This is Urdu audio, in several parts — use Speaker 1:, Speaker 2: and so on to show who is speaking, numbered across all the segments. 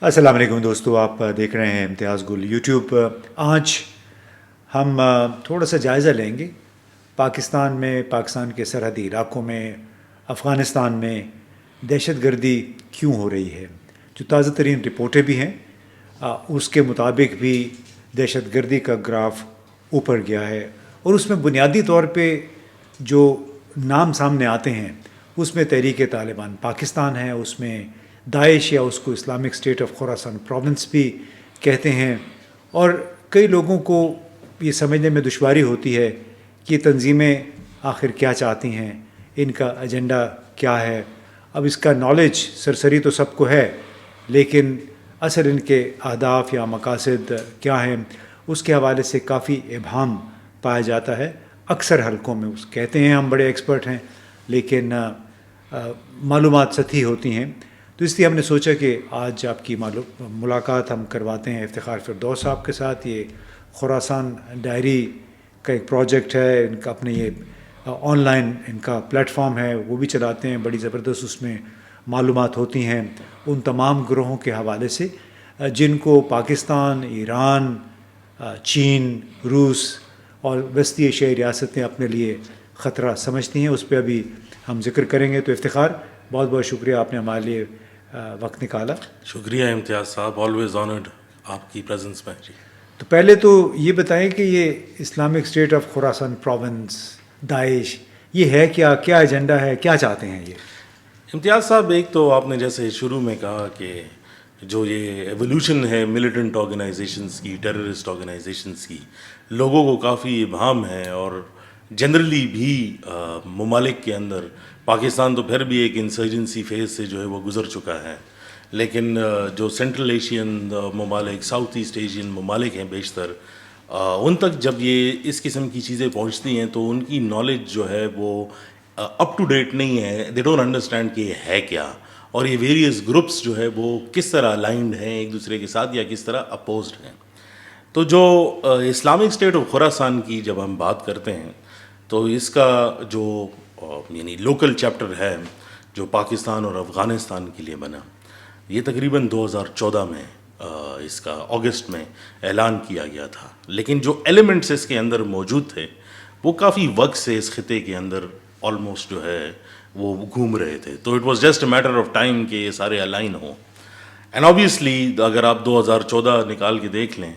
Speaker 1: السلام علیکم دوستو، آپ دیکھ رہے ہیں امتیاز گل یوٹیوب۔ آج ہم تھوڑا سا جائزہ لیں گے پاکستان کے سرحدی علاقوں میں، افغانستان میں دہشت گردی کیوں ہو رہی ہے۔ جو تازہ ترین رپورٹیں بھی ہیں اس کے مطابق بھی دہشت گردی کا گراف اوپر گیا ہے، اور اس میں بنیادی طور پہ جو نام سامنے آتے ہیں اس میں تحریک طالبان پاکستان ہے، اس میں داعش یا اس کو Islamic State of Khorasan province بھی کہتے ہیں، اور کئی لوگوں کو یہ سمجھنے میں دشواری ہوتی ہے کہ یہ تنظیمیں آخر کیا چاہتی ہیں، ان کا ایجنڈا کیا ہے۔ اب اس کا نالج سرسری تو سب کو ہے، لیکن اصل ان کے اہداف یا مقاصد کیا ہیں اس کے حوالے سے کافی ابہام پایا جاتا ہے۔ اکثر حلقوں میں اس کہتے ہیں ہم بڑے ایکسپرٹ ہیں، لیکن معلومات سطحی ہوتی ہیں، تو اس لیے ہم نے سوچا کہ آج آپ کی ملاقات ہم کرواتے ہیں افتخار فردوس صاحب کے ساتھ۔ یہ خراسان ڈائری کا ایک پروجیکٹ ہے، ان کا اپنے یہ آن لائن ان کا پلیٹ فارم ہے، وہ بھی چلاتے ہیں، بڑی زبردست اس میں معلومات ہوتی ہیں ان تمام گروہوں کے حوالے سے جن کو پاکستان، ایران، چین، روس اور وسطی ایشیائی ریاستیں اپنے لیے خطرہ سمجھتی ہیں۔ اس پہ ابھی ہم ذکر کریں گے۔ تو افتخار، بہت بہت شکریہ آپ نے ہمارے لیے وقت نکالا۔
Speaker 2: شکریہ امتیاز صاحب، آلویز آنرڈ آپ کی پریزنس میں جی۔
Speaker 1: تو پہلے تو یہ بتائیں کہ یہ Islamic State of Khorasan province, Daesh, یہ ہے کیا ایجنڈا ہے، کیا چاہتے ہیں یہ؟
Speaker 2: امتیاز صاحب، ایک تو آپ نے جیسے شروع میں کہا کہ جو یہ ایولیوشن ہے ملیٹنٹ آرگنائزیشنز کی، ٹیررسٹ آرگنائزیشنز کی، لوگوں کو کافی ابہام ہے، اور جنرلی بھی ممالک کے اندر پاکستان تو پھر بھی ایک انسرجنسی فیز سے جو ہے وہ گزر چکا ہے، لیکن جو سینٹرل ایشین ممالک، ساؤتھ ایسٹ ایشین ممالک ہیں بیشتر، ان تک جب یہ اس قسم کی چیزیں پہنچتی ہیں تو ان کی نالج جو ہے وہ اپ ٹو ڈیٹ نہیں ہے، دے ڈونٹ انڈرسٹینڈ کہ یہ ہے کیا، اور یہ ویریس گروپس جو ہے وہ کس طرح الائنڈ ہیں ایک دوسرے کے ساتھ یا کس طرح اپوزڈ ہیں۔ تو جو اسلامک اسٹیٹ آف خراسان کی جب ہم بات کرتے ہیں تو اس کا جو یعنی لوکل چیپٹر ہے جو پاکستان اور افغانستان کے لیے بنا، یہ تقریباً 2014 میں اس کا اگست میں اعلان کیا گیا تھا، لیکن جو ایلیمنٹس اس کے اندر موجود تھے وہ کافی وقت سے اس خطے کے اندر آلموسٹ جو ہے وہ گھوم رہے تھے، تو it was just a matter of time کہ یہ سارے الائن ہوں۔ اینڈ آبویسلی اگر آپ 2014 نکال کے دیکھ لیں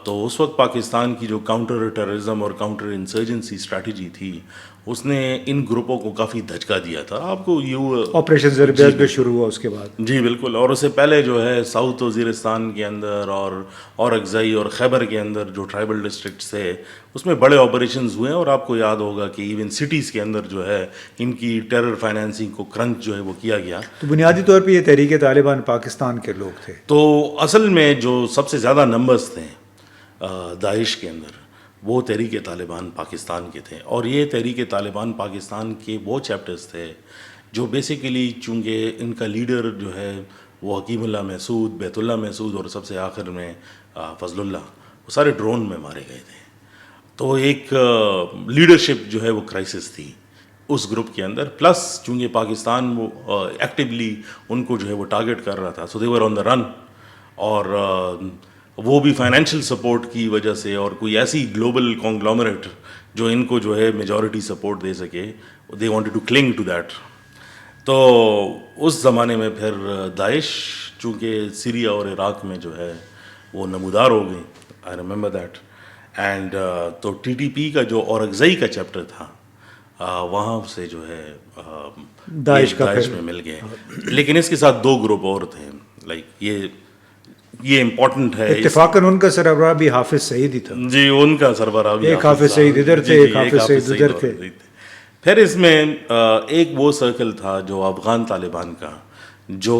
Speaker 2: تو اس وقت پاکستان کی جو کاؤنٹر ٹیررزم اور کاؤنٹر انسرجنسی اسٹریٹجی تھی اس نے ان گروپوں کو کافی دھچکا دیا تھا۔ آپ کو
Speaker 1: آپریشن زربیز بھی شروع ہوا اس کے بعد،
Speaker 2: جی بالکل، اور اس سے پہلے جو ہے ساؤتھ وزیرستان کے اندر اور اکزئی اور خیبر کے اندر جو ٹرائبل ڈسٹرکٹس تھے اس میں بڑے آپریشنز ہوئے ہیں، اور آپ کو یاد ہوگا کہ ایون سٹیز کے اندر جو ہے ان کی ٹیرر فائنینسنگ کو کرنچ جو ہے وہ کیا گیا۔
Speaker 1: تو بنیادی طور پہ یہ تحریک طالبان پاکستان کے لوگ تھے۔
Speaker 2: تو اصل میں جو سب سے زیادہ نمبرز تھے داعش کے اندر وہ تحریک طالبان پاکستان کے تھے، اور یہ تحریک طالبان پاکستان کے وہ چیپٹرز تھے جو بیسیکلی چونکہ ان کا لیڈر جو ہے وہ حکیم اللہ محسود، بیت اللہ محسود اور سب سے آخر میں فضل اللہ، وہ سارے ڈرون میں مارے گئے تھے۔ تو ایک لیڈرشپ جو ہے وہ کرائسس تھی اس گروپ کے اندر، پلس چونکہ پاکستان وہ ایکٹیولی ان کو جو ہے وہ ٹارگٹ کر رہا تھا، سو دے ور آن دا رن، اور وہ بھی فائنینشیل سپورٹ کی وجہ سے، اور کوئی ایسی گلوبل کانگلومریٹ جو ان کو جو ہے میجورٹی سپورٹ دے سکے، they wanted to cling to that. تو اس زمانے میں پھر داعش چونکہ سیریا اور عراق میں جو ہے وہ نمودار ہو گئی، آئی ریممبر دیٹ، اینڈ تو ٹی ٹی پی کا جو اورکزئی کا چیپٹر تھا وہاں سے جو ہے
Speaker 1: داعش
Speaker 2: میں مل گئے، لیکن اس کے ساتھ دو گروپ اور تھے، لائک یہ امپورٹنٹ ہے۔
Speaker 1: اتفاقاً ان کا سربراہ بھی حافظ سعید ہی تھا۔
Speaker 2: جی، ان کا سربراہ بھی
Speaker 1: ایک حافظ سعید ادھر تھے، ایک حافظ سعید ادھر تھے۔
Speaker 2: پھر اس میں ایک وہ سرکل تھا جو افغان طالبان کا، جو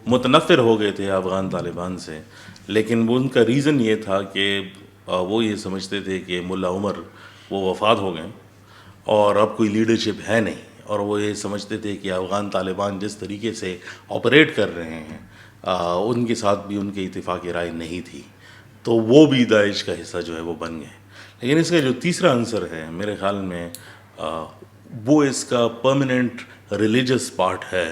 Speaker 2: متنفر ہو گئے تھے افغان طالبان سے، لیکن ان کا ریزن یہ تھا کہ وہ یہ سمجھتے تھے کہ ملا عمر وہ وفات ہو گئے اور اب کوئی لیڈرشپ ہے نہیں، اور وہ یہ سمجھتے تھے کہ افغان طالبان جس طریقے سے آپریٹ کر رہے ہیں ان کے ساتھ بھی ان کے اتفاق رائے نہیں تھی، تو وہ بھی داعش کا حصہ جو ہے وہ بن گئے۔ لیکن اس کا جو تیسرا عنصر ہے میرے خیال میں وہ اس کا پرماننٹ ریلیجس پارٹ ہے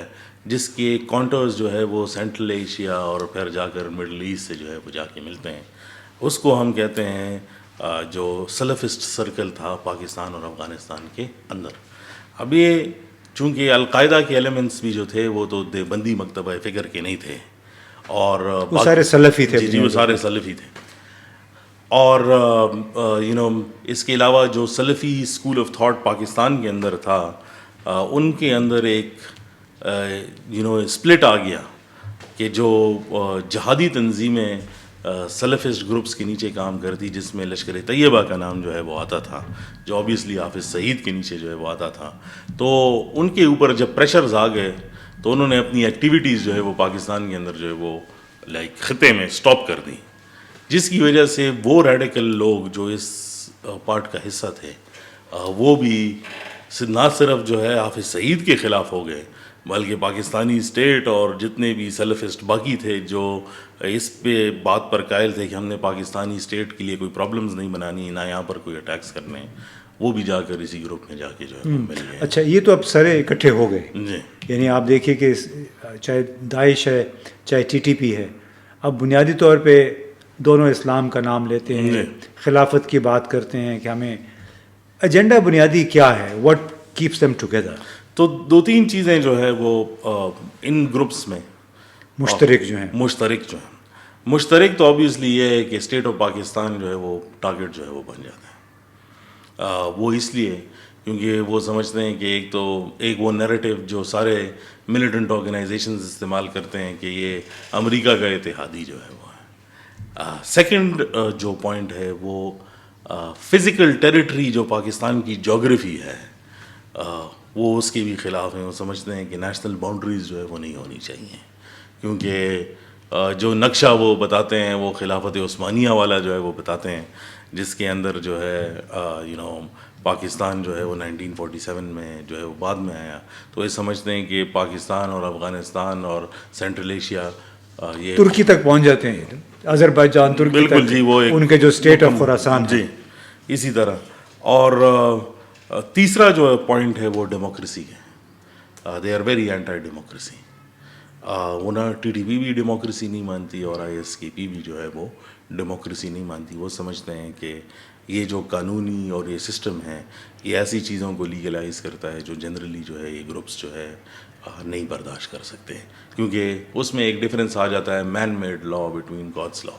Speaker 2: جس کے کانٹرز جو ہے وہ سینٹرل ایشیا اور پھر جا کر مڈل ایسٹ سے جو ہے وہ جا کے ملتے ہیں. اس کو ہم کہتے ہیں جو سلفسٹ سرکل تھا پاکستان اور افغانستان کے اندر. اب یہ چونکہ القاعدہ کے ایلیمنٹس بھی جو تھے وہ تو دیوبندی مکتبہ فکر کے نہیں تھے, اور
Speaker 1: وہ سارے سلفی تھے.
Speaker 2: جی وہ سارے سلفی تھے. اور اس کے علاوہ جو سلفی اسکول آف تھاٹ پاکستان کے اندر تھا, ان کے اندر ایک اسپلٹ آ گیا کہ جو جہادی تنظیمیں سلفسٹ گروپس کے نیچے کام کرتی, جس میں لشکر طیبہ کا نام جو ہے وہ آتا تھا, جو آبویسلی حافظ سعید کے نیچے جو ہے وہ آتا تھا. تو ان کے اوپر جب پریشرز آ گئے تو انہوں نے اپنی ایکٹیویٹیز جو ہے وہ پاکستان کے اندر جو ہے وہ خطے میں اسٹاپ کر دی, جس کی وجہ سے وہ ریڈیکل لوگ جو اس پارٹ کا حصہ تھے وہ بھی نہ صرف جو ہے حافظ سعید کے خلاف ہو گئے, بلکہ پاکستانی اسٹیٹ اور جتنے بھی سلفسٹ باقی تھے جو اس پہ بات پر قائل تھے کہ ہم نے پاکستانی اسٹیٹ کے لیے کوئی پرابلمز نہیں بنانی, نہ یہاں پر کوئی اٹیکس کرنے, وہ بھی جا کر اسی گروپ میں جا کے جو ہے مل گئے.
Speaker 1: اچھا, یہ تو اب سارے اکٹھے ہو گئے.
Speaker 2: جی,
Speaker 1: یعنی آپ دیکھیے کہ چاہے داعش ہے چاہے TTP ہے, اب بنیادی طور پہ دونوں اسلام کا نام لیتے ہیں, خلافت کی بات کرتے ہیں کہ ہمیں ایجنڈا بنیادی کیا ہے, واٹ کیپس دیم ٹوگیدر.
Speaker 2: تو دو تین چیزیں جو ہے وہ ان گروپس میں
Speaker 1: مشترک جو ہیں.
Speaker 2: مشترک تو آبویسلی یہ ہے کہ اسٹیٹ آف پاکستان جو ہے وہ ٹارگیٹ جو ہے وہ بن جاتا ہے. وہ اس لیے کیونکہ وہ سمجھتے ہیں کہ ایک وہ نیریٹو جو سارے ملیٹنٹ آرگنائزیشنز استعمال کرتے ہیں کہ یہ امریکہ کا اتحادی جو ہے وہ ہے. سیکنڈ جو پوائنٹ ہے وہ فزیکل ٹیریٹری جو پاکستان کی جغرافی ہے وہ اس کے بھی خلاف ہیں. وہ سمجھتے ہیں کہ نیشنل باؤنڈریز جو ہے وہ نہیں ہونی چاہیے, کیونکہ جو نقشہ وہ بتاتے ہیں وہ خلافت عثمانیہ والا جو ہے وہ بتاتے ہیں, جس کے اندر جو ہے پاکستان جو ہے وہ 1947 میں جو ہے وہ بعد میں آیا. تو یہ سمجھتے ہیں کہ پاکستان اور افغانستان اور سینٹرل ایشیا یہ
Speaker 1: ترکی تک پہنچ جاتے ہیں, آذربائیجان ترکی
Speaker 2: بالکل
Speaker 1: تک,
Speaker 2: جی, وہ
Speaker 1: ان کے جو اسٹیٹ آف خراسان
Speaker 2: جی اسی طرح. اور تیسرا جو پوائنٹ ہے وہ ڈیموکریسی ہے. They are very anti democracy. وہ نہ TTP بھی ڈیموکریسی نہیں مانتی اور ISKP بھی جو ہے وہ ڈیموکریسی نہیں مانتی. وہ سمجھتے ہیں کہ یہ جو قانونی اور یہ سسٹم ہے یہ ایسی چیزوں کو لیگلائز کرتا ہے جو جنرلی جو ہے یہ گروپس جو ہے نہیں برداشت کر سکتے, کیونکہ اس میں ایک ڈفرینس آ جاتا ہے مین میڈ لا بٹوین گاڈس لا.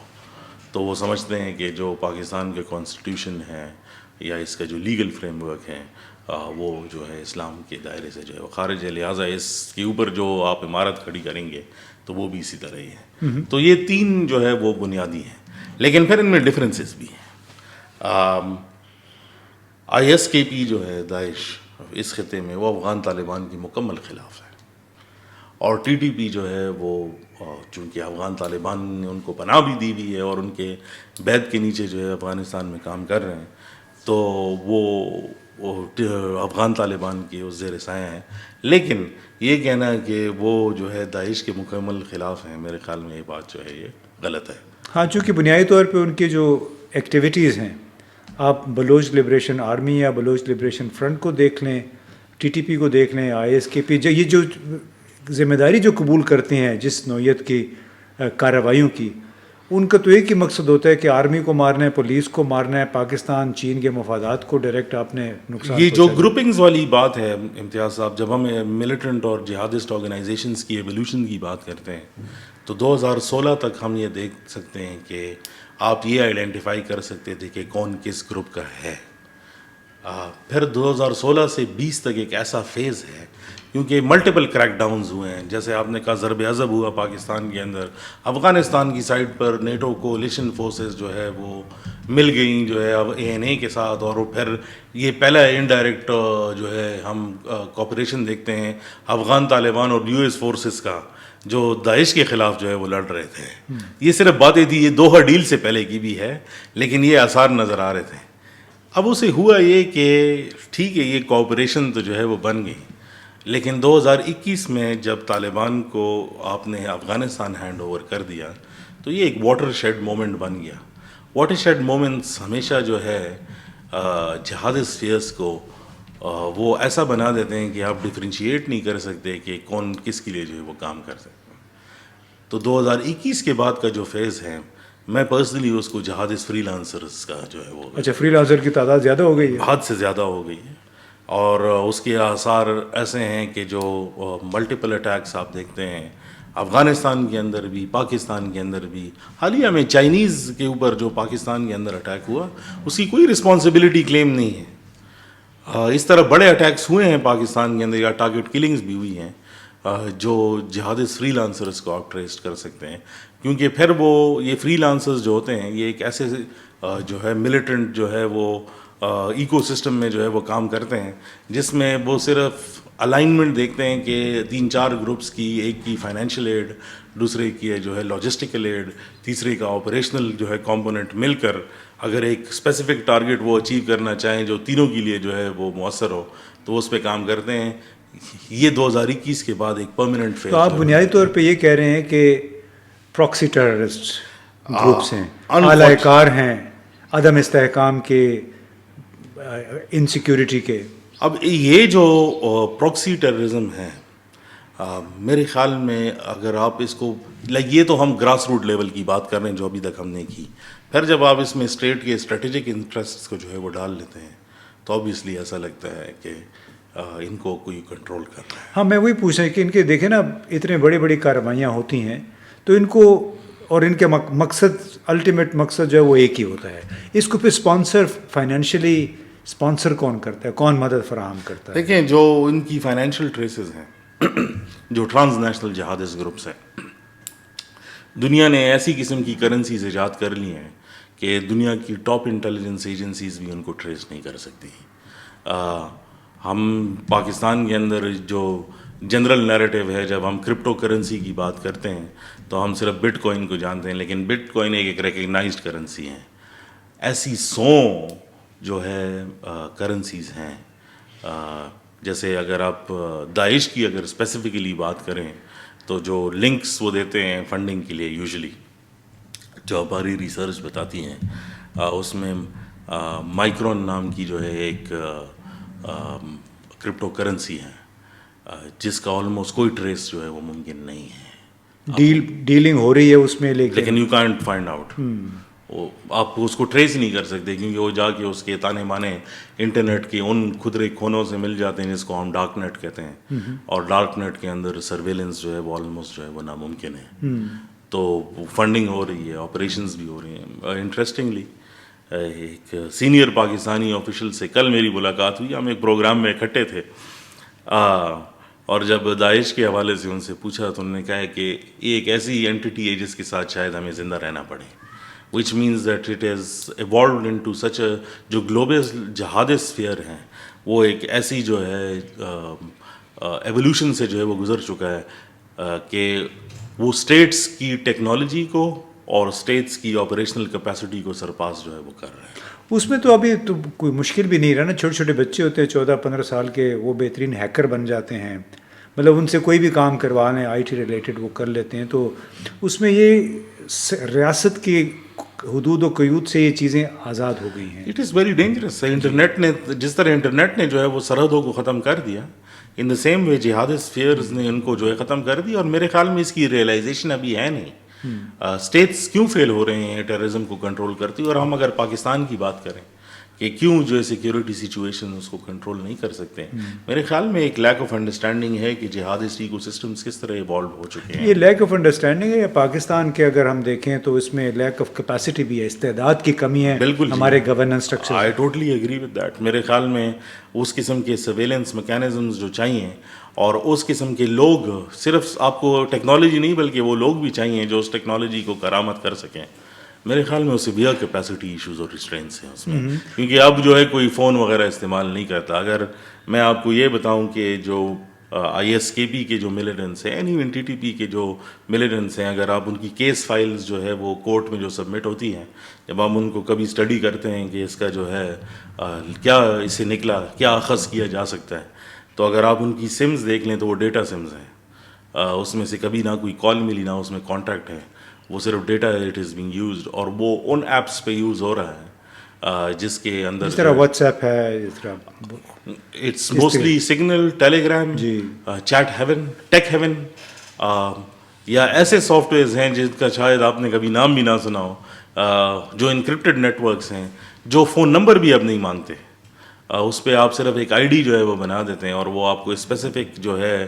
Speaker 2: تو وہ سمجھتے ہیں کہ جو پاکستان کے کانسٹیٹیوشن ہے یا اس کا جو لیگل فریم ورک ہے وہ جو ہے اسلام کے دائرے سے جو ہے وہ خارج ہے, لہٰذا اس کے اوپر جو آپ عمارت کھڑی کریں گے تو وہ بھی اسی طرح ہی ہے. تو یہ تین جو ہے وہ بنیادی ہیں, لیکن پھر ان میں ڈفرینسز بھی ہیں. ISKP جو ہے داعش اس خطے میں وہ افغان طالبان کی مکمل خلاف ہے, اور TTP جو ہے وہ چونکہ افغان طالبان نے ان کو پناہ بھی دی ہوئی ہے اور ان کے بیت کے نیچے جو ہے افغانستان میں کام کر رہے ہیں, تو وہ افغان طالبان کے اس زیر سایہ ہیں. لیکن یہ کہنا کہ وہ جو ہے داعش کے مکمل خلاف ہیں, میرے خیال میں یہ بات جو ہے یہ غلط ہے.
Speaker 1: ہاں, چونکہ بنیادی طور پہ ان کی جو ایکٹیویٹیز ہیں, آپ بلوچ لبریشن آرمی یا بلوچ لبریشن فرنٹ کو دیکھ لیں, TTP کو دیکھ لیں, ISKP, یہ جو ذمہ داری جو قبول کرتے ہیں جس نوعیت کی کارروائیوں کی, ان کا تو ایک ہی مقصد ہوتا ہے کہ آرمی کو مارنا ہے, پولیس کو مارنا ہے, پاکستان چین کے مفادات کو ڈائریکٹ آپ نے نقصان.
Speaker 2: یہ جو گروپنگز والی بات ہے امتیاز صاحب, جب ہم ملیٹنٹ اور جہادسٹ آرگنائزیشنز کی ایولیوشن کی بات کرتے ہیں تو 2016 تک ہم یہ دیکھ سکتے ہیں کہ آپ یہ آئیڈینٹیفائی کر سکتے تھے کہ کون کس گروپ کا ہے. پھر 2016 سے 20 تک ایک ایسا فیز ہے کیونکہ ملٹیپل کریک ڈاؤنز ہوئے ہیں, جیسے آپ نے کہا ضرب عضب ہوا پاکستان کے اندر, افغانستان کی سائڈ پر نیٹو کولیشن فورسز جو ہے وہ مل گئیں جو ہے اب ANA کے ساتھ, اور پھر یہ پہلا انڈائریکٹ جو ہے ہم کوپریشن دیکھتے ہیں افغان طالبان اور US فورسز کا جو داعش کے خلاف جو ہے وہ لڑ رہے تھے. یہ صرف باتیں تھی, یہ دوحہ ڈیل سے پہلے کی بھی ہے, لیکن یہ آثار نظر آ رہے تھے. اب اسے ہوا یہ کہ ٹھیک ہے یہ کوآپریشن تو جو ہے وہ بن گئی, لیکن 2021 میں جب طالبان کو آپ نے افغانستان ہینڈ اوور کر دیا تو یہ ایک واٹر شیڈ مومنٹ بن گیا. واٹر شیڈ مومنٹس ہمیشہ جو ہے جہاد اسفیئرس کو وہ ایسا بنا دیتے ہیں کہ آپ ڈفرینشیٹ نہیں کر سکتے کہ کون کس کے لیے جو ہے وہ کام کر سکتے ہیں. تو 2021 کے بعد کا جو فیز ہے میں پرسنلی اس کو جہادس فری لانسرز کا جو ہے وہ
Speaker 1: اچھا فری لانسر کی تعداد زیادہ ہو گئی ہے؟
Speaker 2: حد سے زیادہ ہو گئی ہے اور اس کے آثار ایسے ہیں کہ جو ملٹیپل اٹیکس آپ دیکھتے ہیں افغانستان کے اندر بھی پاکستان کے اندر بھی. حالیہ میں چائنیز کے اوپر جو پاکستان کے اندر اٹیک ہوا اس کی کوئی رسپانسبلٹی کلیم نہیں ہے. اس طرح بڑے اٹیکس ہوئے ہیں پاکستان کے اندر یا ٹارگٹ کلنگز بھی ہوئی ہیں جو جہادس فری لانسرز کو آپ ٹریس کر سکتے ہیں کیونکہ پھر وہ یہ فری لانسرز جو ہوتے ہیں یہ ایک ایسے جو ہے ملیٹنٹ جو ہے وہ ایکو سسٹم میں جو ہے وہ کام کرتے ہیں جس میں وہ صرف الائنمنٹ دیکھتے ہیں کہ 3-4 گروپس کی، ایک کی فائنینشیل ایڈ، دوسرے کی جو ہے لاجسٹیکل ایڈ، تیسرے کا آپریشنل جو ہے کمپوننٹ مل کر اگر ایک اسپیسیفک ٹارگٹ وہ اچیو کرنا چاہیں جو تینوں کے لیے جو ہے وہ مؤثر ہو تو اس پہ کام کرتے ہیں. یہ 2021 کے بعد ایک پرماننٹ فیز.
Speaker 1: تو آپ بنیادی طور پہ یہ کہہ رہے ہیں کہ پراکسی ٹیررسٹ گروپس ہیں، اعلی کار ہیں عدم استحکام کے، انسیکیورٹی کے.
Speaker 2: اب یہ جو پراکسی ٹیررزم ہے میرے خیال میں اگر آپ اس کو یہ تو ہم گراس روٹ لیول کی بات کر رہے ہیں جو ابھی تک ہم نے کی. پھر جب آپ اس میں اسٹیٹ کے اسٹریٹجک انٹرسٹ کو جو ہے وہ ڈال لیتے ہیں تو آبویسلی ایسا لگتا ہے کہ ان کو کوئی کنٹرول کر رہا ہے.
Speaker 1: ہاں میں وہی پوچھ رہا ہوں کہ ان کے دیکھیں نا اتنے بڑی بڑی کارروائیاں ہوتی ہیں تو ان کو اور ان کے مقصد الٹیمیٹ مقصد جو ہے وہ ایک ہی ہوتا ہے. اس کو پھر اسپانسر فائنینشلی اسپانسر کون کرتا ہے، کون مدد فراہم کرتا ہے؟
Speaker 2: دیکھیں جو ان کی فائنینشیل ٹریسز ہیں جو ٹرانس نیشنل جہادس گروپس ہیں دنیا نے ایسی قسم کی کرنسیز ایجاد کر لی ہیں کہ دنیا کی ٹاپ انٹیلیجنس ایجنسیز بھی ان کو ٹریس نہیں کر سکتی. ہم پاکستان کے اندر جو جنرل نیریٹو ہے جب ہم کرپٹو کرنسی کی بات کرتے ہیں تو ہم صرف بٹ کوائن کو جانتے ہیں لیکن بٹ کوائن ایک ریکگنائزڈ کرنسی ہے. ایسی 100 جو ہے کرنسیز ہیں جیسے اگر آپ داعش کی اگر اسپیسیفکلی بات کریں تو جو لنکس وہ دیتے ہیں فنڈنگ کے لیے یوزلی جو ہماری ریسرچ بتاتی ہیں اس میں مائکرون نام کی جو ہے ایک کرپٹو کرنسی ہے جس کا آلموسٹ کوئی ٹریس جو ہے وہ ممکن نہیں ہے.
Speaker 1: ڈیلنگ ہو رہی ہے اس میں
Speaker 2: لیکن یو کانٹ فائنڈ آؤٹ. آپ اس کو ٹریس نہیں کر سکتے کیونکہ وہ جا کے اس کے تانے بانے انٹرنیٹ کے ان کھدرے کھونوں سے مل جاتے ہیں جس کو ہم ڈارک نیٹ کہتے ہیں اور ڈارک نیٹ کے اندر سرویلنس جو ہے وہ آلموسٹ جو ہے وہ ناممکن ہے. تو فنڈنگ ہو رہی ہے، آپریشنز بھی ہو رہی ہیں. انٹرسٹنگلی ایک سینئر پاکستانی آفیشل سے کل میری ملاقات ہوئی، ہم ایک پروگرام میں اکٹھے تھے اور جب داعش کے حوالے سے ان سے پوچھا تو انہوں نے کہا کہ یہ ایک ایسی اینٹی ہے جس کے ساتھ شاید ہمیں زندہ رہنا پڑے. which means that it has evolved into such a جو گلوبل جہادس اسفیئر ہیں وہ ایک ایسی جو ہے ایولیوشن سے جو ہے وہ گزر چکا ہے کہ وہ اسٹیٹس کی ٹیکنالوجی کو اور اسٹیٹس کی آپریشنل کیپیسٹی کو سرپاس جو ہے وہ کر رہے ہیں.
Speaker 1: اس میں تو ابھی تو کوئی مشکل بھی نہیں رہا نا، چھوٹے چھوٹے بچے ہوتے ہیں 14-15 سال کے، وہ بہترین ہیکر بن جاتے ہیں، مطلب ان سے کوئی بھی کام کروا لیں آئی ٹی ریلیٹڈ وہ کر لیتے ہیں. تو اس میں یہ ریاست کی حدود و قیود سے یہ چیزیں آزاد ہو گئی ہیں.
Speaker 2: It is very dangerous. Internet نے جس طرح انٹرنیٹ نے جو ہے وہ سرحدوں کو ختم کر دیا ان دا سیم وے جہادس فیئرز نے ان کو جو ہے ختم کر دیا اور میرے خیال میں اس کی ریئلائزیشن ابھی ہے نہیں. اسٹیٹس کیوں فیل ہو رہے ہیں ٹیررزم کو کنٹرول کرتی، اور ہم اگر پاکستان کی بات کریں کہ کیوں جو ہے سیکیورٹی سچویشن اس کو کنٹرول نہیں کر سکتے، میرے خیال میں ایک لیک آف انڈرسٹینڈنگ ہے کہ جہادسٹ ایکو سسٹمز کس طرح ایوالو ہو چکے ہیں.
Speaker 1: یہ لیک آف انڈرسٹینڈنگ ہے یا پاکستان کے اگر ہم دیکھیں تو اس میں لیک آف کیپیسٹی بھی ہے، استعداد کی کمی ہے
Speaker 2: بالکل
Speaker 1: ہمارے governance structure.
Speaker 2: I totally agree with that. میرے خیال میں اس قسم کے سرویلنس میکینزمز جو چاہیے اور اس قسم کے لوگ، صرف آپ کو ٹیکنالوجی نہیں بلکہ وہ لوگ بھی چاہیے جو اس ٹیکنالوجی کو کرامت کر سکیں. میرے خیال میں اسے سیویئر کیپیسٹی ایشوز اور ریسٹرینٹس ہیں اس میں کیونکہ اب جو ہے کوئی فون وغیرہ استعمال نہیں کرتا. اگر میں آپ کو یہ بتاؤں کہ جو آئی ایس کے پی کے جو ملیٹنٹس ہیں، این ٹی ٹی پی کے جو ملیٹنٹس ہیں، اگر آپ ان کی کیس فائلز جو ہے وہ کورٹ میں جو سبمٹ ہوتی ہیں، جب ہم ان کو کبھی اسٹڈی کرتے ہیں کہ اس کا جو ہے کیا اس سے نکلا، کیا اخذ کیا جا سکتا ہے، تو اگر آپ ان کی سمز دیکھ لیں تو وہ ڈیٹا سمز ہیں. اس میں سے کبھی نہ کوئی کال ملی نہ اس میں کانٹیکٹ ہے، وہ صرف data it is being used اور وہ ان ایپس پہ یوز ہو رہا ہے جس کے اندر
Speaker 1: جس طرح واٹس ایپ ہے، جس طرح
Speaker 2: it's mostly Signal, Telegram, chat haven, tech haven, یا ایسے سافٹ ویئرز ہیں جن کا شاید آپ نے کبھی نام بھی نہ سنا ہو، جو انکرپٹڈ نیٹ ورکس ہیں، جو فون نمبر بھی اب نہیں مانگتے. اس پہ آپ صرف ایک آئی ڈی جو ہے وہ بنا دیتے ہیں اور وہ آپ کو اسپیسیفک جو ہے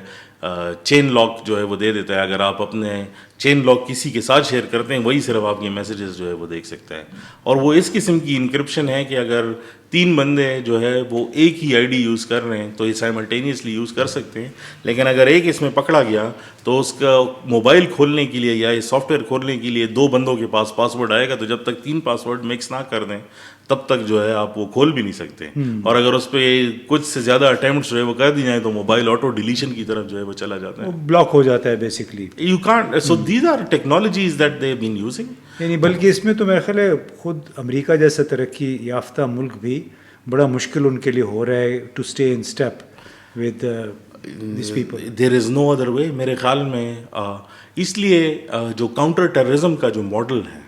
Speaker 2: چین لاک جو ہے وہ دے دیتا ہے. اگر آپ اپنے چین لاک کسی کے ساتھ شیئر کرتے ہیں، وہی صرف آپ کے میسیجز جو ہے وہ دیکھ سکتے ہیں. اور وہ اس قسم کی انکرپشن ہے کہ اگر 3 بندے جو ہے وہ ایک ہی آئی ڈی یوز کر رہے ہیں تو یہ سائملٹینیسلی یوز کر سکتے ہیں. لیکن اگر ایک اس میں پکڑا گیا تو اس کا موبائل کھولنے کے لیے یا یہ سافٹ ویئر کھولنے کے لیے 2 بندوں کے پاس پاسورڈ آئے گا، تو جب تک 3 پاسورڈ مکس نہ کر دیں تب تک جو ہے آپ وہ کھول بھی نہیں سکتے. اور اگر اس پہ کچھ سے زیادہ اٹیمپٹس جو ہے وہ کر دی جائیں تو موبائل آٹو ڈیلیشن کی طرف جو ہے وہ چلا جاتا ہے،
Speaker 1: بلاک ہو جاتا ہے basically.
Speaker 2: You can't. So these are technologies that they have been using.
Speaker 1: یعنی بلکہ اس میں تو میرا خیال ہے خود امریکہ جیسا ترقی یافتہ ملک بھی بڑا مشکل ان کے لیے ہو رہا ہے to stay in step with these people.
Speaker 2: There is no other way میرے خیال میں. اس لیے جو کاؤنٹر ٹیررزم کا جو ماڈل ہے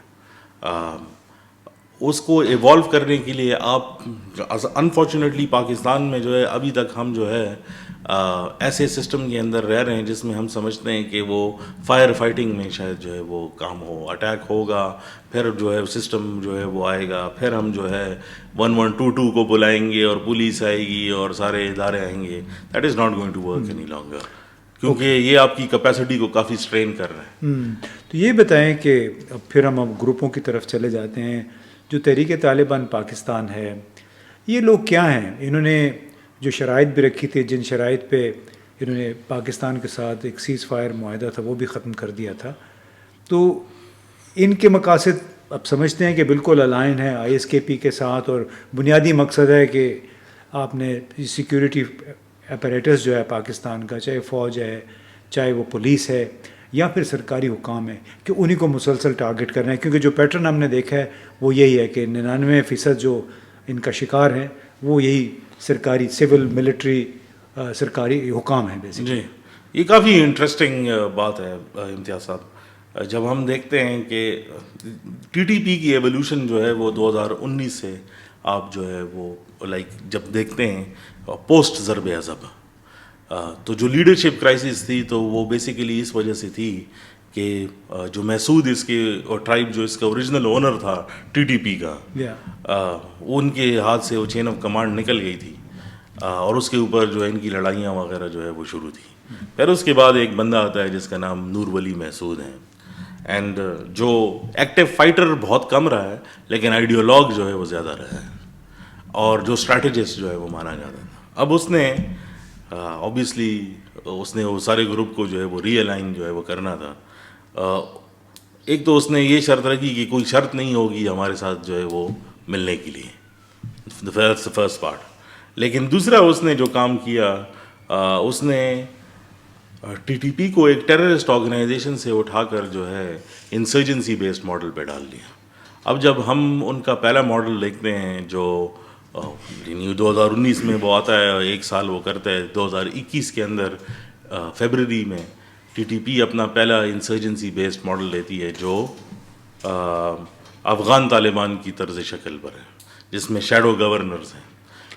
Speaker 2: اس کو ایوالو کرنے کے لیے آپ انفارچونیٹلی پاکستان میں جو ہے ابھی تک ہم جو ہے ایسے سسٹم کے اندر رہ رہے ہیں جس میں ہم سمجھتے ہیں کہ وہ فائر فائٹنگ میں شاید جو ہے وہ کام ہو، اٹیک ہوگا، پھر جو ہے سسٹم جو ہے وہ آئے گا، پھر ہم جو ہے 1122 کو بلائیں گے اور پولیس آئے گی اور سارے ادارے آئیں گے. That is not going to work any longer, کیونکہ یہ آپ کی کیپیسٹی کو کافی اسٹرین کر رہے ہیں.
Speaker 1: تو یہ بتائیں کہ اب پھر ہم اب گروپوں کی طرف چلے جاتے ہیں. جو تحریک طالبان پاکستان ہے، یہ لوگ کیا ہیں؟ انہوں نے جو شرائط بھی رکھی تھی، جن شرائط پہ انہوں نے پاکستان کے ساتھ ایک سیز فائر معاہدہ تھا وہ بھی ختم کر دیا تھا، تو ان کے مقاصد اب سمجھتے ہیں کہ بالکل الائن ہے آئی ایس کے پی کے ساتھ، اور بنیادی مقصد ہے کہ آپ نے سیکیورٹی اپریٹس جو ہے پاکستان کا، چاہے فوج ہے، چاہے وہ پولیس ہے یا پھر سرکاری حکام ہے، کہ انہی کو مسلسل ٹارگٹ کرنا ہے. کیونکہ جو پیٹرن ہم نے دیکھا ہے وہ یہی ہے کہ 99% جو ان کا شکار ہیں وہ یہی سرکاری سول ملٹری سرکاری حکام ہیں بیسکلی.
Speaker 2: جی، یہ کافی انٹرسٹنگ بات ہے امتیاز صاحب. جب ہم دیکھتے ہیں کہ ٹی ٹی پی کی ایولیوشن جو ہے وہ 2019 سے آپ جو ہے وہ جب دیکھتے ہیں پوسٹ ضرب عضب، تو جو لیڈرشپ کرائسس تھی تو وہ بیسیکلی اس وجہ سے تھی کہ جو محسود اس کے اور ٹرائب جو اس کا اوریجنل اونر تھا ٹی ٹی پی کا، ان کے ہاتھ سے وہ چین آف کمانڈ نکل گئی تھی اور اس کے اوپر جو ہے ان کی لڑائیاں وغیرہ جو ہے وہ شروع تھی. پھر اس کے بعد ایک بندہ آتا ہے جس کا نام نور ولی محسود ہے، اینڈ جو ایکٹیو فائٹر بہت کم رہا ہے لیکن آئیڈیولوگ جو ہے وہ زیادہ رہا ہے اور جو اسٹریٹجسٹ جو ہے وہ مانا جاتا تھا. اب اس نے اوبیسلی اس نے وہ سارے گروپ کو جو ہے وہ ری الائن جو ہے وہ کرنا تھا. ایک تو اس نے یہ شرط رکھی کہ کوئی شرط نہیں ہوگی ہمارے ساتھ جو ہے وہ ملنے کے لیے، فرسٹ پارٹ. لیکن دوسرا اس نے جو کام کیا، اس نے ٹی ٹی پی کو ایک ٹیررسٹ آرگنائزیشن سے اٹھا کر جو ہے انسرجنسی بیسڈ ماڈل پہ ڈال دیا. اب جب ہم ان کا پہلا ماڈل دیکھتے ہیں جو 2019 میں وہ آتا ہے، 1 سال وہ کرتا ہے، 2021 کے اندر فیبرری میں ٹی ٹی پی اپنا پہلا انسرجنسی بیسڈ ماڈل لیتی ہے جو افغان طالبان کی طرز شکل پر ہے، جس میں شیڈو گورنرز ہیں.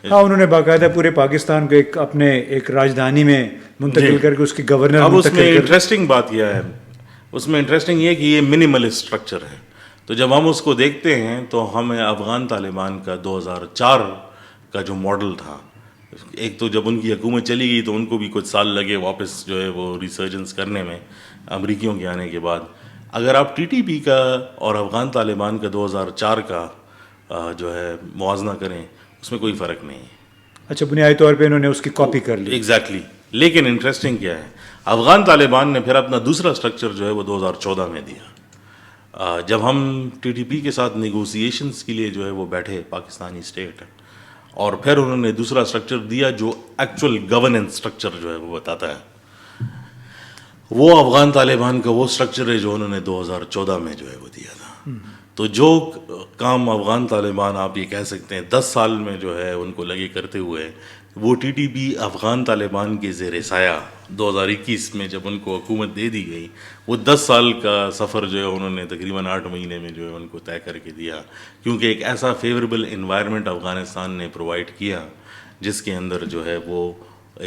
Speaker 1: ہاں، انہوں نے باقاعدہ پورے پاکستان کو ایک اپنے ایک راجدھانی میں منتقل کر کے اس کی گورنر
Speaker 2: اب اس میں انٹرسٹنگ بات یہ ہے، اس میں انٹرسٹنگ یہ کہ یہ منیملسٹ اسٹرکچر ہے. تو جب ہم اس کو دیکھتے ہیں تو ہمیں افغان طالبان کا 2004 کا جو ماڈل تھا، ایک تو جب ان کی حکومت چلی گئی تو ان کو بھی کچھ سال لگے واپس جو ہے وہ ریسرجنس کرنے میں امریکیوں کے آنے کے بعد. اگر آپ ٹی ٹی پی کا اور افغان طالبان کا 2004 کا جو ہے موازنہ کریں، اس میں کوئی فرق نہیں ہے.
Speaker 1: اچھا، بنیادی طور پہ انہوں نے اس کی کاپی کر لی.
Speaker 2: ایگزیکٹلی. لیکن انٹرسٹنگ کیا ہے، افغان طالبان نے پھر اپنا دوسرا اسٹرکچر جو ہے وہ 2014 میں دیا. جب ہم ٹی ٹی پی کے ساتھ نیگوسیشنس کے لیے جو ہے وہ بیٹھے پاکستانی اسٹیٹ، اور پھر انہوں نے دوسرا اسٹرکچر دیا جو ایکچوئل گورننس اسٹرکچر جو ہے وہ بتاتا ہے، وہ افغان طالبان کا وہ اسٹرکچر ہے جو انہوں نے 2014 میں جو ہے وہ دیا تھا. تو جو کام افغان طالبان آپ یہ کہہ سکتے ہیں 10 سال میں جو ہے ان کو لگے کرتے ہوئے، وہ T T P Afghan Taliban کے زیر سایہ 2021 میں جب ان کو حکومت دے دی گئی، وہ 10 سال کا سفر جو ہے انہوں نے تقریباً 8 مہینے میں جو ہے ان کو طے کر کے دیا، کیونکہ ایک ایسا فیوریبل انوائرمنٹ افغانستان نے پرووائڈ کیا جس کے اندر جو ہے وہ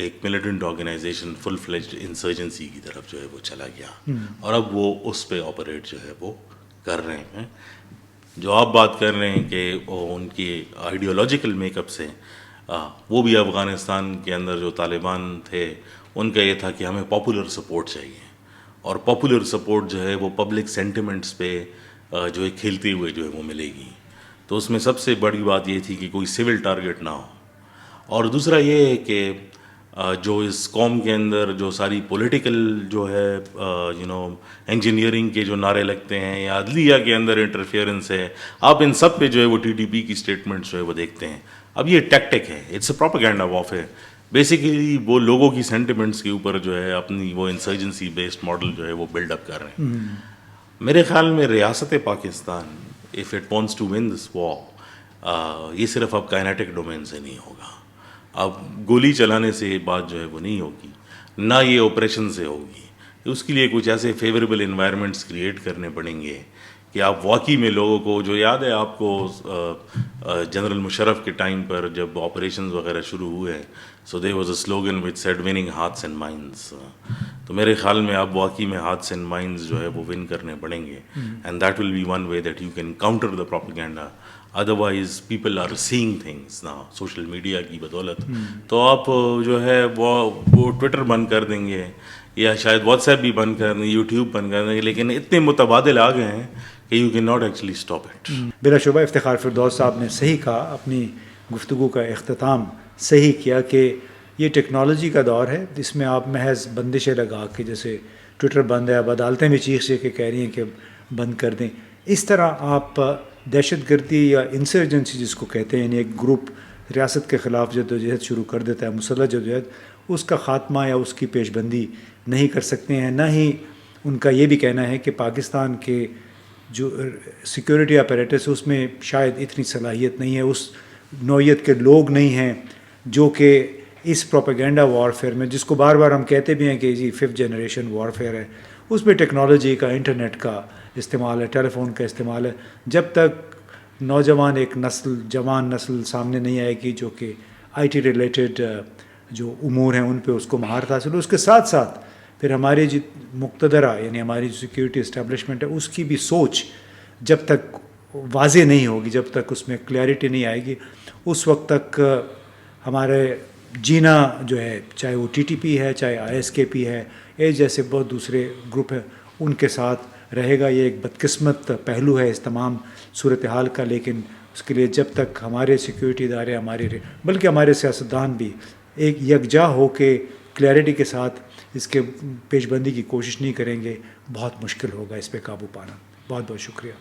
Speaker 2: ایک ملیٹنٹ آرگنائزیشن فل فلیجڈ انسرجنسی کی طرف جو ہے وہ چلا گیا، اور اب وہ اس پہ آپریٹ جو ہے وہ کر رہے ہیں. جو آپ بات کر رہے ہیں کہ ان کی آئیڈیولوجیکل میک اپ سے، وہ بھی افغانستان کے اندر جو طالبان تھے ان کا یہ تھا کہ ہمیں پاپولر سپورٹ چاہیے، اور پاپولر سپورٹ جو ہے وہ پبلک سینٹیمنٹس پہ جو ہے کھیلتے ہوئے جو ہے وہ ملے گی. تو اس میں سب سے بڑی بات یہ تھی کہ کوئی سول ٹارگٹ نہ ہو، اور دوسرا یہ ہے کہ جو اس قوم کے اندر جو ساری پولیٹیکل جو ہے انجینئرنگ کے جو نعرے لگتے ہیں یا عدلیہ کے اندر انٹرفیئرنس ہے، آپ ان سب پہ جو ہے وہ ٹی ٹی پی کی اسٹیٹمنٹس جو ہے وہ دیکھتے ہیں. اب یہ ٹیکٹک ہے، it's a propaganda warfare. Basically وہ لوگوں کی سینٹیمنٹس کے اوپر جو ہے اپنی وہ انسرجنسی بیسڈ ماڈل جو ہے وہ بلڈ اپ کر رہے ہیں. میرے خیال میں ریاست Pakistan if it wants to win this war, یہ صرف اب کائنیٹک ڈومین سے نہیں ہوگا، اب گولی چلانے سے یہ بات جو ہے وہ نہیں ہوگی، نہ یہ آپریشن سے ہوگی. اس کے لیے کچھ ایسے فیوریبل انوائرمنٹس کریٹ کرنے پڑیں گے کہ آپ واقعی میں لوگوں کو، جو یاد ہے آپ کو جنرل مشرف کے ٹائم پر جب آپریشنز وغیرہ شروع ہوئے، so there was a slogan which said winning hearts and minds. تو میرے خیال میں اب واقعی میں ہارٹس اینڈ مائنڈس جو ہے وہ ون کرنے پڑیں گے، and that will be one way that you can counter the propaganda. Otherwise people are seeing things نا سوشل میڈیا کی بدولت. تو آپ جو ہے وہ ٹویٹر بند کر دیں گے یا شاید واٹس ایپ بھی بند کر دیں گے، یوٹیوب بند کر دیں گے، لیکن اتنے متبادل آ گئے ہیں کہ you can not actually stop it.
Speaker 1: بلا شبہ افتخار فردوس صاحب نے صحیح کہا، اپنی گفتگو کا اختتام صحیح کیا کہ یہ ٹیکنالوجی کا دور ہے جس میں آپ محض بندشیں لگا کے، جیسے ٹویٹر بند ہے، اب عدالتیں بھی چیخ چیخ کے کہہ رہی ہیں کہ بند کر دیں، اس طرح آپ دہشت گردی یا انسرجنسی جس کو کہتے ہیں، یعنی ایک گروپ ریاست کے خلاف جدوجہد شروع کر دیتا ہے، مسلح جدوجہد، اس کا خاتمہ یا اس کی پیش بندی نہیں کر سکتے ہیں. نہ ہی ان کا یہ بھی کہنا ہے کہ پاکستان کے جو سیکورٹی اپیریٹس ہے اس میں شاید اتنی صلاحیت نہیں ہے، اس نوعیت کے لوگ نہیں ہیں جو کہ اس پروپیگنڈا وارفیئر میں، جس کو بار بار ہم کہتے بھی ہیں کہ جی 5th جنریشن وارفیئر ہے، اس میں ٹیکنالوجی کا، انٹرنیٹ کا استعمال ہے، ٹیلی فون کا استعمال ہے. جب تک نوجوان ایک نسل، جوان نسل سامنے نہیں آئے گی جو کہ آئی ٹی ریلیٹڈ جو امور ہیں ان پہ اس کو مہارت حاصل ہو، اس کے ساتھ ساتھ پھر ہماری جو مقتدرہ یعنی ہماری جو سیکورٹی اسٹیبلشمنٹ ہے اس کی بھی سوچ جب تک واضح نہیں ہوگی، جب تک اس میں کلیئرٹی نہیں آئے گی، اس وقت تک ہمارے جینا جو ہے، چاہے وہ ٹی ٹی پی ہے، چاہے آئی ایس کے پی ہے، یہ جیسے بہت دوسرے گروپ ہیں، ان کے ساتھ رہے گا. یہ ایک بدقسمت پہلو ہے اس تمام صورتحال کا، لیکن اس کے لیے جب تک ہمارے سیکورٹی ادارے، بلکہ ہمارے سیاستدان بھی ایک یکجا ہو کے کلیئرٹی کے ساتھ اس کے پیش بندی کی کوشش نہیں کریں گے، بہت مشکل ہوگا اس پہ قابو پانا. بہت بہت شکریہ.